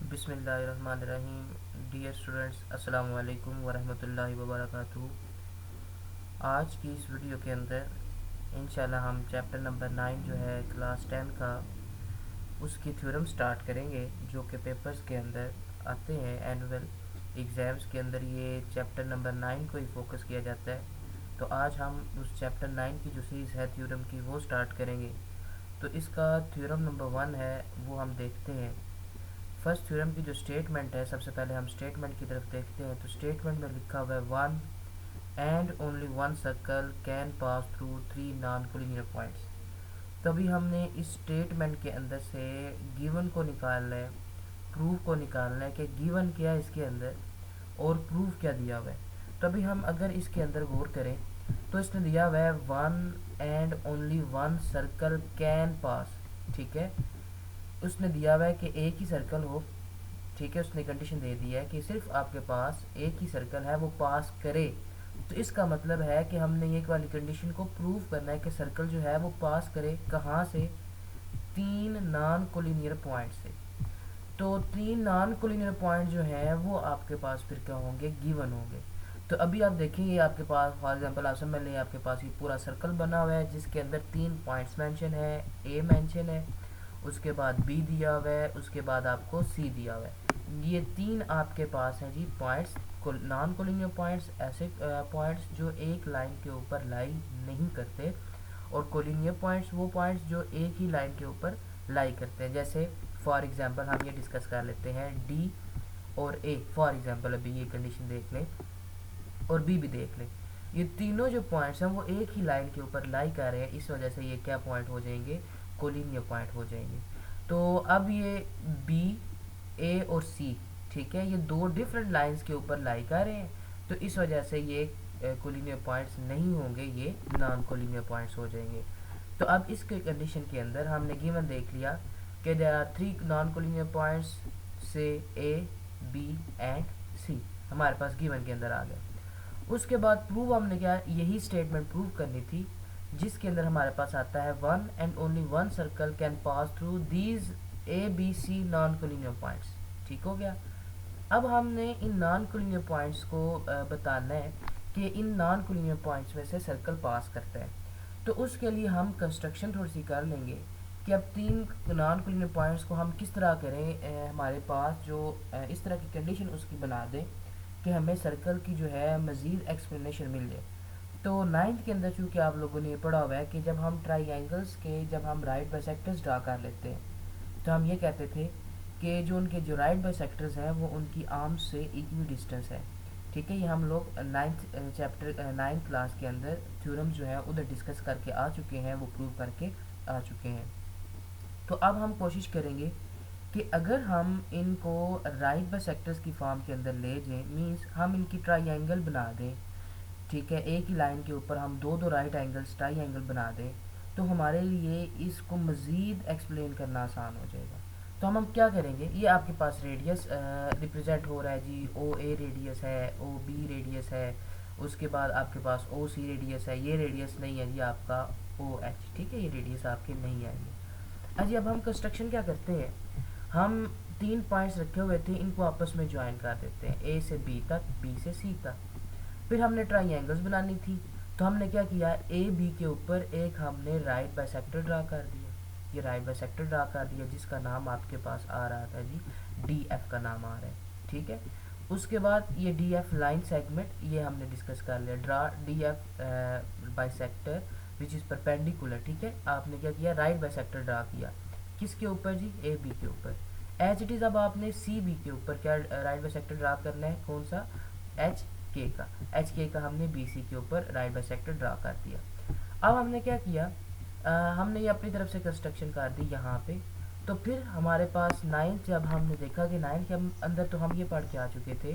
बिस्मिल्लाहिर्रहमानिर्रहीम। Dear students, अस्सलाम वालेकुम वरहमतुल्लाहि वबरकातुहू। आज की इस वीडियो के अंदर इंशाल्लाह हम चैप्टर नंबर 9 जो है क्लास 10 का उसकी थ्योरम स्टार्ट करेंगे, जो कि पेपर्स के अंदर आते हैं। एनुअल एग्ज़ाम्स के अंदर ये चैप्टर नंबर 9 को ही फोकस किया जाता है। तो आज हम उस चैप्टर 9 की जो सीरीज़ है थ्योरम की वो स्टार्ट करेंगे। तो इसका थ्योरम नंबर 1 है वो हम देखते हैं। फर्स्ट थ्योरम की जो स्टेटमेंट है, सबसे पहले हम स्टेटमेंट की तरफ देखते हैं। तो स्टेटमेंट में लिखा हुआ है one and only one circle can pass through three non collinear points. तो अभी हमने इस स्टेटमेंट के अंदर से गिवन को निकालना है, प्रूफ को निकालना है कि गिवन क्या है इसके अंदर और प्रूफ क्या दिया हुआ है। तो अभी हम अगर इसके अंदर गौर करें तो इसने दिया हुआ है one and only one circle can पास। ठीक है, उसने दिया हुआ है कि एक ही सर्कल हो। ठीक है, उसने कंडीशन दे दी है कि सिर्फ आपके पास एक ही सर्कल है वो पास करे। तो इसका मतलब है कि हमने ये वाली कंडीशन को प्रूव करना है कि सर्कल जो है वो पास करे कहाँ से, तीन नॉन कोलिनियर पॉइंट से। तो तीन नॉन कोलिनियर पॉइंट जो है वो आपके पास फिर क्या होंगे, गिवन होंगे। तो अभी आप देखेंगे आपके पास फॉर एग्जांपल आप समझ लें आपके पास ये पूरा सर्कल बना हुआ है जिसके अंदर तीन पॉइंट्स मेंशन है, ए मेंशन है, उसके बाद बी दिया हुआ है, उसके बाद आपको सी दिया हुआ है। ये तीन आपके पास हैं जी पॉइंट्स, नॉन कोलिनियर पॉइंट्स, ऐसे पॉइंट्स जो एक लाइन के ऊपर लाई नहीं करते, और कोलिनियर पॉइंट्स वो पॉइंट्स जो एक ही लाइन के ऊपर लाई करते हैं। जैसे फॉर एग्जांपल हम ये डिस्कस कर लेते हैं डी और ए। फॉर एग्जांपल अभी ये कंडीशन देख लें और बी भी देख लें। ये तीनों जो पॉइंट्स हैं वो एक ही लाइन के ऊपर लाई कर रहे हैं, इस वजह से ये क्या पॉइंट हो जाएंगे, कोलिनियर पॉइंट हो जाएंगे। तो अब ये बी, ए और सी, ठीक है, ये दो डिफरेंट लाइंस के ऊपर लाई कर रहे हैं, तो इस वजह से ये कोलिनियर पॉइंट्स नहीं होंगे, ये नॉन कोलिनियर पॉइंट्स हो जाएंगे। तो अब इस कंडीशन के अंदर हमने गिवन देख लिया कि there are three non collinear points से ए, बी एंड सी हमारे पास गिवन के अंदर आ गया। उसके बाद प्रूव हमने क्या, यही स्टेटमेंट प्रूव करनी थी जिसके अंदर हमारे पास आता है one and only one circle can pass through these A B C non collinear points. ठीक हो गया। अब हमने इन नॉन कोलिनियर पॉइंट्स को बताना है कि इन नॉन कोलिनियर पॉइंट्स में से सर्कल पास करता है। तो उसके लिए हम कंस्ट्रक्शन थोड़ी सी कर लेंगे कि अब तीन नॉन कोलिनियर पॉइंट्स को हम किस तरह करें, हमारे पास जो इस तरह की कंडीशन उसकी बना दें कि हमें सर्कल की जो है मज़ीद एक्सप्लेनेशन मिल जाए। तो नाइन्थ के अंदर चूँकि आप लोगों ने ये पढ़ा हुआ है कि जब हम ट्राइंगल्स के जब हम राइट बाइसेक्टर्स ड्रा कर लेते हैं तो हम ये कहते थे कि जो उनके जो राइट बाइसेक्टर्स हैं वो उनकी आर्म्स से इक्वी डिस्टेंस है। ठीक है, ये हम लोग नाइन्थ क्लास के अंदर थ्योरम जो है उधर डिस्कस करके आ चुके हैं, वो प्रूव करके आ चुके हैं। तो अब हम कोशिश करेंगे कि अगर हम इनको राइट बाइसेक्टर्स की फॉर्म के अंदर ले जाएं, मींस हम इनकी ट्राइंगल बना दें। ठीक है, एक ही लाइन के ऊपर हम दो दो राइट एंगल्स ट्राइंगल बना दें, तो हमारे लिए इसको मज़ीद एक्सप्लेन करना आसान हो जाएगा। तो हम क्या करेंगे, ये आपके पास रेडियस रिप्रेजेंट हो रहा है जी, ओ ए रेडियस है, ओ बी रेडियस है, उसके बाद आपके पास ओ सी रेडियस है। ये रेडियस नहीं है जी आपका ओ एच, ठीक है, ये रेडियस आपके नहीं आएंगे। अच्छा, अब हम कंस्ट्रक्शन क्या करते हैं, हम तीन पॉइंट्स रखे हुए थे, इनको आपस में ज्वाइन कर देते हैं, ए से बी तक, बी से सी तक। फिर हमने ट्राइंगल्स बनानी थी, तो हमने क्या किया, ए बी के ऊपर एक हमने राइट बाइसेक्टर ड्रा कर दिया। ये राइट बाइसेक्टर ड्रा कर दिया जिसका नाम आपके पास आ रहा था जी, डी एफ का नाम आ रहा है। ठीक है, उसके बाद ये डी एफ लाइन सेगमेंट ये हमने डिस्कस कर लिया, draw D F bisector which is perpendicular. ठीक है, आपने क्या किया, राइट बाइसेक्टर ड्रा किया, किसके ऊपर जी, ए बी के ऊपर। एच इट इज़, अब आपने सी बी के ऊपर क्या राइट बाइसेक्टर ड्रा करना है, कौन सा, एच के का। एच के का हमने बी सी के ऊपर राइट बाइसेक्टर ड्रा कर दिया। अब हमने क्या किया, हमने ये अपनी तरफ से कंस्ट्रक्शन कर दी यहाँ पे। तो फिर हमारे पास नाइन्थ, जब हमने देखा कि नाइन्थ के अंदर तो हम ये पढ़ के आ चुके थे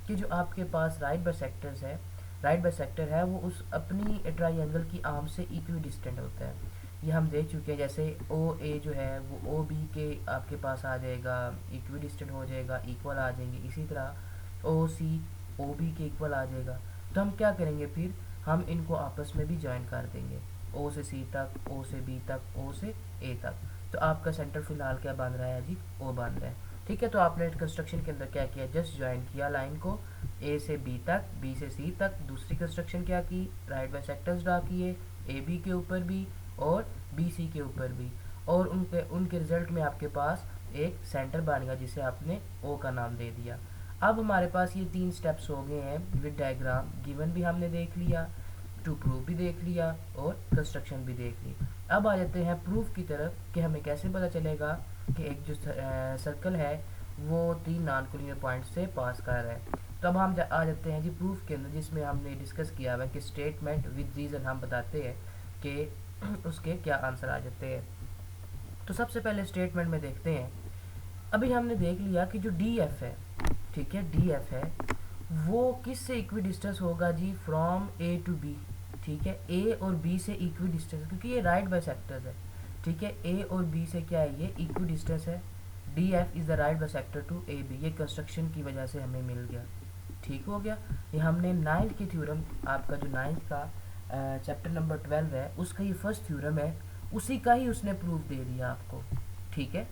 कि जो आपके पास राइट बाइसेक्टर्स है, राइट बाइसेक्टर है वो उस अपनी ट्राइंगल की आर्म से इक्वी डिस्टेंट होता है। ये हम देख चुके हैं, जैसे ओ ए जो है वो ओ बी के आपके पास आ जाएगा, इक्वी डिस्टेंट हो जाएगा, इक्वल आ जाएंगे। इसी तरह ओ सी ओ बी के इक्वल आ जाएगा। तो हम क्या करेंगे, फिर हम इनको आपस में भी ज्वाइन कर देंगे, ओ से सी तक, ओ से बी तक, ओ से ए तक। तो आपका सेंटर फिलहाल क्या बन रहा है जी, ओ बन रहा है। ठीक है। तो आपने कंस्ट्रक्शन के अंदर क्या किया, जस्ट ज्वाइन किया लाइन को ए से बी तक, बी से सी तक। दूसरी कंस्ट्रक्शन क्या की, राइट बाइसेक्टर्स ड्रा किए, ए बी के ऊपर भी और बी सी के ऊपर भी, और उनके उनके रिजल्ट में आपके पास एक सेंटर बन गया जिसे आपने ओ का नाम दे दिया। अब हमारे पास ये 3 स्टेप्स हो गए हैं विद डायग्राम। गिवन भी हमने देख लिया, टू प्रूफ भी देख लिया और कंस्ट्रक्शन भी देख ली। अब आ जाते हैं प्रूफ की तरफ कि हमें कैसे पता चलेगा कि एक जो सर्कल है वो 3 नॉन कोलिनियर पॉइंट से पास कर रहा है। तो अब हम आ जाते हैं जी प्रूफ के अंदर, जिसमें हमने डिस्कस किया हुआ है कि स्टेटमेंट विद रीज़न हम बताते हैं कि उसके क्या आंसर आ जाते हैं। तो सबसे पहले स्टेटमेंट में देखते हैं। अभी हमने देख लिया कि जो डी एफ है, ठीक है, डी एफ है वो किससे इक्वी डिस्टेंस होगा जी, फ्रॉम ए टू बी। ठीक है, ए और बी से इक्वी डिस्टेंस, क्योंकि ये राइट बाइसेक्टर्स है। ठीक है, ए और बी से क्या है, ये इक्वी डिस्टेंस है। D F is the right bisector to A B. ये कंस्ट्रक्शन की वजह से हमें मिल गया। ठीक हो गया। ये हमने 9th की थ्योरम, आपका जो 9th का चैप्टर नंबर 12 है उसका ये फर्स्ट थ्योरम है, उसी का ही उसने प्रूफ दे दिया आपको। ठीक है।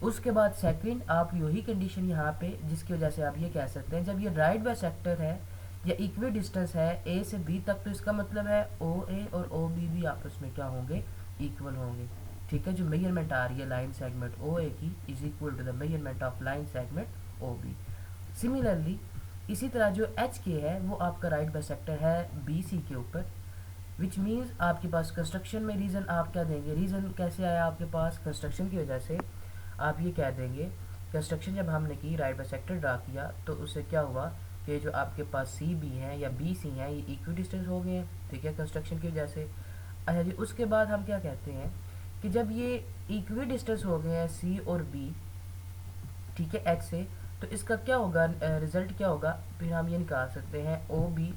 उसके बाद सेकंड, आप यही कंडीशन यहाँ पे जिसकी वजह से आप ये कह सकते हैं जब ये राइट बाइसेक्टर है या इक्वी डिस्टेंस है ए से बी तक, तो इसका मतलब है ओ ए और ओ बी भी आपस में क्या होंगे, इक्वल होंगे। ठीक है, जो मेजरमेंट आ रही है लाइन सेगमेंट ओ ए की is equal to the measurement of line segment O B. Similarly इसी तरह जो एच के है वो आपका राइट बाइसेक्टर है बी सी के ऊपर, विच मीन्स आपके पास कंस्ट्रक्शन में रीज़न आप क्या देंगे, रीज़न कैसे आया आपके पास कंस्ट्रक्शन की वजह से, आप ये कह देंगे कंस्ट्रक्शन जब हमने की राइट बाइसेक्टर ड्रा किया तो उससे क्या हुआ कि जो आपके पास सी बी हैं या बी सी हैं ये इक्वी डिस्टेंस हो गए हैं। ठीक है, कंस्ट्रक्शन की वजह से। अच्छा जी, उसके बाद हम क्या कहते हैं कि जब ये इक्वी डिस्टेंस हो गए हैं सी और बी, ठीक है, एच से, तो इसका क्या होगा, रिजल्ट क्या होगा, फिर हम ये निकाल सकते हैं ओ बी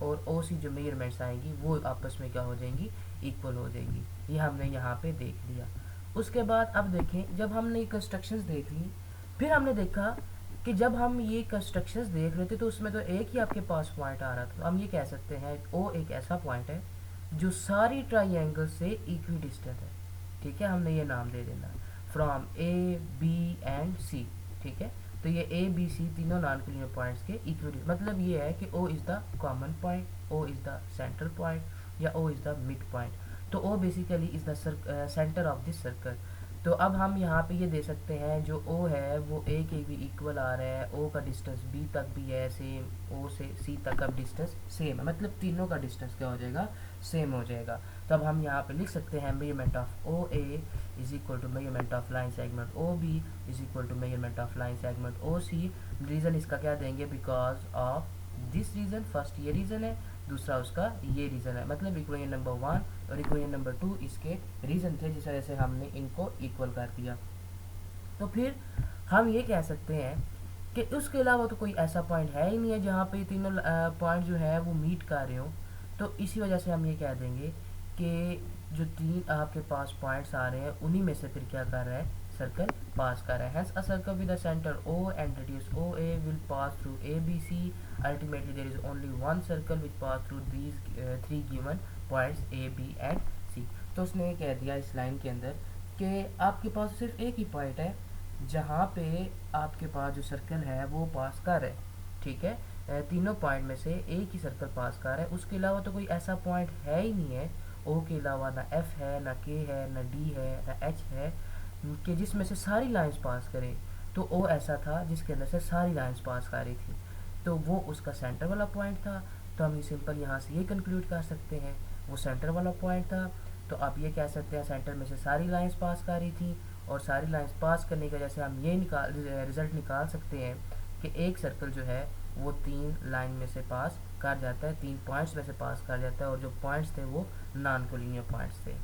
और ओ सी जो मेजरमेंट्स आएंगी वो आपस में क्या हो जाएंगी, इक्वल हो जाएंगी। ये हमने यहाँ पे देख लिया। उसके बाद अब देखें, जब हमने कंस्ट्रक्शंस देख ली, फिर हमने देखा कि जब हम ये कंस्ट्रक्शंस देख रहे थे तो उसमें तो एक ही आपके पास पॉइंट आ रहा था। तो हम ये कह सकते हैं ओ एक ऐसा पॉइंट है जो सारी ट्राइंगल से इक्वी डिस्टेंट है। ठीक है, हमने ये नाम दे देना from A B and C. ठीक है, तो ये ए बी सी तीनों नॉन कोलिनियर पॉइंट्स के इक्वी, मतलब ये है कि O is the common point, O is the central point या O is the mid point. तो O basically is the centre of this circle. तो अब हम यहाँ पे ये दे सकते हैं जो ओ है वो ए के भी इक्वल आ रहा है, ओ का डिस्टेंस बी तक भी है सेम, ओ से सी तक का डिस्टेंस सेम है, मतलब तीनों का डिस्टेंस क्या हो जाएगा, सेम हो जाएगा। तो अब हम यहाँ पे लिख सकते हैं measurement of O A is equal to measurement of line segment O B is equal to measurement of line segment O C. Reason इसका क्या देंगे, because of this reason, first ये रीज़न है, दूसरा उसका ये रीज़न है, मतलब इक्वेशन नंबर 1 और इक्वेशन नंबर 2 इसके रीज़न थे जिस वजह से हमने इनको इक्वल कर दिया। तो फिर हम ये कह सकते हैं कि उसके अलावा तो कोई ऐसा पॉइंट है ही नहीं है जहाँ पे तीनों पॉइंट जो है वो मीट कर रहे हो। तो इसी वजह से हम ये कह देंगे कि जो 3 आपके पास पॉइंट्स आ रहे हैं उन्हीं में से फिर क्या कर रहा है, सर्कल पास कर रहा है। Hence a circle with a centre O and radius OA will pass through ABC. Ultimately there is only one circle which pass through these 3 given points A, B and C. तो उसने ये कह दिया इस line के अंदर कि आपके पास सिर्फ एक ही पॉइंट है जहाँ पे आपके पास जो सर्कल है वो पास कर रहा है। ठीक है, तीनों पॉइंट में से एक ही सर्कल पास कर रहा है, उसके अलावा तो कोई ऐसा पॉइंट है ही नहीं है। O के अलावा ना F है, ना K है, ना D है, ना H है कि जिसमें से सारी लाइंस पास करे। तो O ऐसा था जिसके अंदर से सारी लाइंस पास कर रही थी, तो वो उसका सेंटर वाला पॉइंट था। तो हम ये सिंपल यहाँ से ये कंक्लूड कर सकते हैं वो सेंटर वाला पॉइंट था। तो आप ये कह सकते हैं सेंटर में से सारी लाइंस पास कर रही थी, और सारी लाइंस पास करने की वजह से हम ये रिजल्ट निकाल सकते हैं कि एक सर्कल जो है वो 3 लाइन में से पास कर जाता है, 3 पॉइंट्स में से पास कर जाता है, और जो पॉइंट्स थे वो नॉन कोलिनियर पॉइंट्स थे।